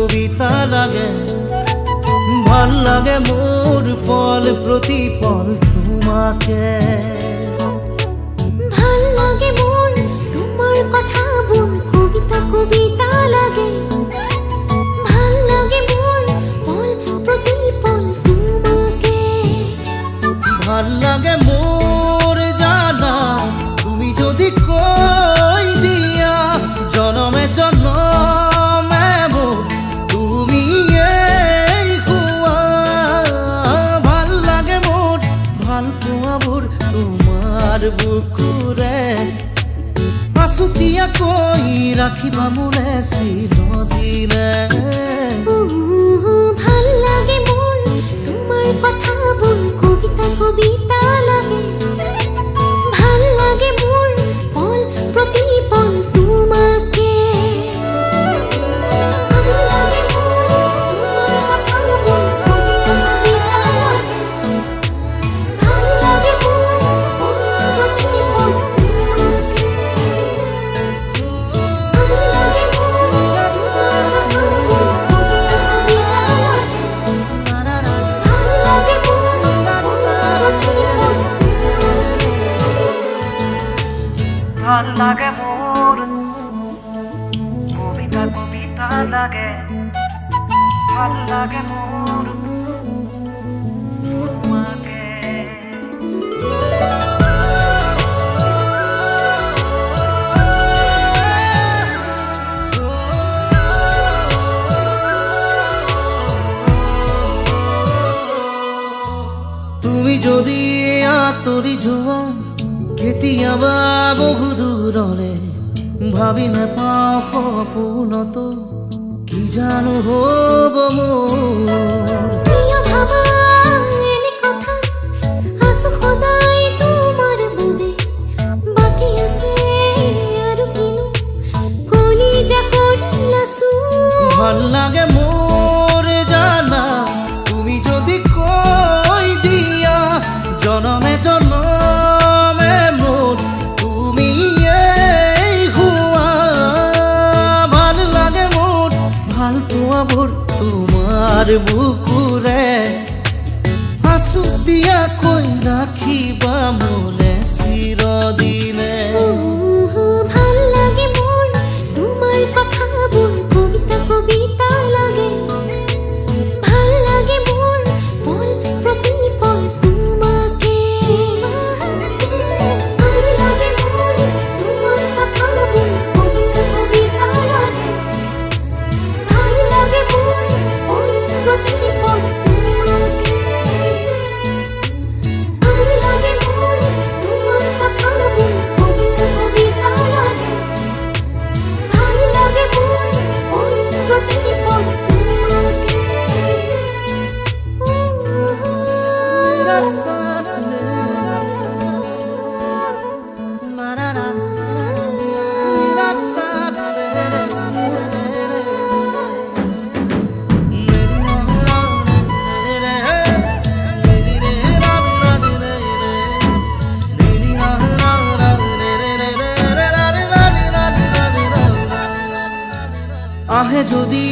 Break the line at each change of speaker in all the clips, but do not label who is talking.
কবিতা লাগে। ভাল লাগে মোর পল প্রতিপল তোমাকে।
ভাল লাগে মোর তোমার কথা বল কবিতা কবিতা লাগে। ভাল লাগে মোর পল প্রতিপল তোমাকে।
ভাল লাগে মোর জানা তুমি যদি কই দিয়া জনমে জনমে মোর তুমি এই হুয়া। ভাল লাগে মোর ভাল পোৱা মোর তোমার বুকুরে। আছুতীয়া কই রাখিবা মোরে চিৰদিনে।
ভাল লাগে মোর তোমার কথা বল কবিতা কবিতা লাগে। ভাল লাগে মোর পল প্রতিপল তোমাকে।
ভাল লাগে মোর কবিতা কবিতা লাগে। ভাল লাগে মোর তোমাকে।
তুমি যদি আঁতৰি যোৱা কেতিয়াবা বহু দূৰলে ভাবি নাপাওঁ সপোনতো কি জানো হ'ব মোৰ।
প্ৰিয় ভাবা এনে কথা আছো সদায় তোমাৰ বাবে। বাকী আছে আৰু কিনো কলিজা কৰিলাছো।
ভাল লাগে মোৰ জানা তুমি যদি কৈ দিয়া জনমে জনমে মোৰ তুমি এই হুৱা। ভাল লাগে মোৰ ভাল পোৱা মোৰ তোমাৰ বুকুৰে। আছুতীয়াকৈ ৰাখিবা মোলে চিৰদিনে।
ভাল লাগে মোর তোমার কথা বল কবিতা কবিতা লাগে। ভাল লাগে মোর পল প্রতিপল তোমাকে। ভাল লাগে মোর তোমার কথা বল কবিতা কবিতা লাগে। ভাল লাগে মোর পল প্রতিপল তোমাকে। ভাল লাগে মোর তোমার কথা বল কবিতা কবিতা লাগে। ভাল লাগে মোর পল প্রতিপল তোমাকে।
আহে যদি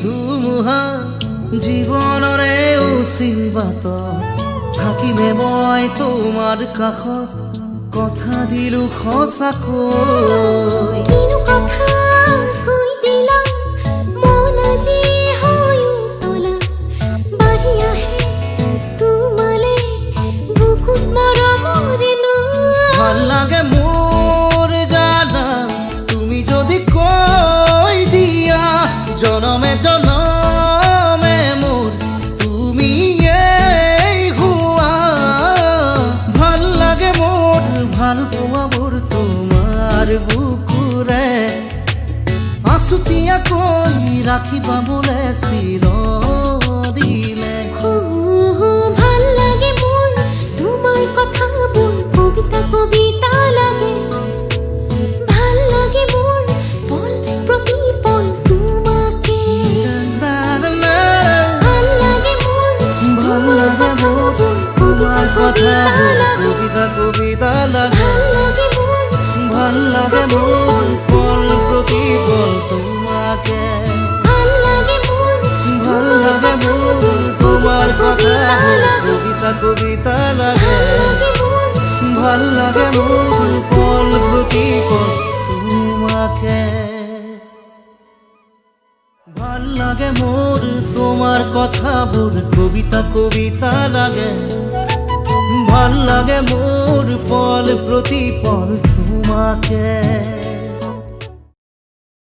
ধুমুহা জীৱনৰে উচিবাত থাকিমে মই তোমাৰ কাষত কথা দিলো সঁচাকৈ।
কিনো কথা কৈ দিলা মন আজি হৈ উতলা। বাঢ়ি আহে তোমালে বুকুত মৰমৰে নৈ।
ভাল লাগে মোৰ জানা তুমি যদি কৈ দিয়া জনমে জনমে মোৰ তুমি এই হুৱা। ভাল লাগে মোৰ ভাল পোৱা মোৰ তোমাৰ বুকুৰে। আছুতীয়াকৈ ৰাখিবা মোলে চিৰদিনে।
ভাল লাগে মোর তোমার কথা বল কবিতা কবিতা লাগে। ভাল লাগে মোর পল প্রতিপল তোমাকে। ভাল লাগে মোর
ভাল লাগে মোৰ তোমাৰ কথা কবিতা কবিতা লাগে।
ভাল লাগে মোর
ভাল লাগে মোৰ পল প্ৰতিপল তোমাকে।
ভাল লাগে
লাগে মোর তোমার কথা কবিতা কবিতা লাগে ভাল লাগে মোর পল প্রতি পল তোমাকে ভাল লাগে মোর তোমার কথা মোর কবিতা কবিতা লাগে ভাল লাগে মোর পল প্রতি পল তোমাকে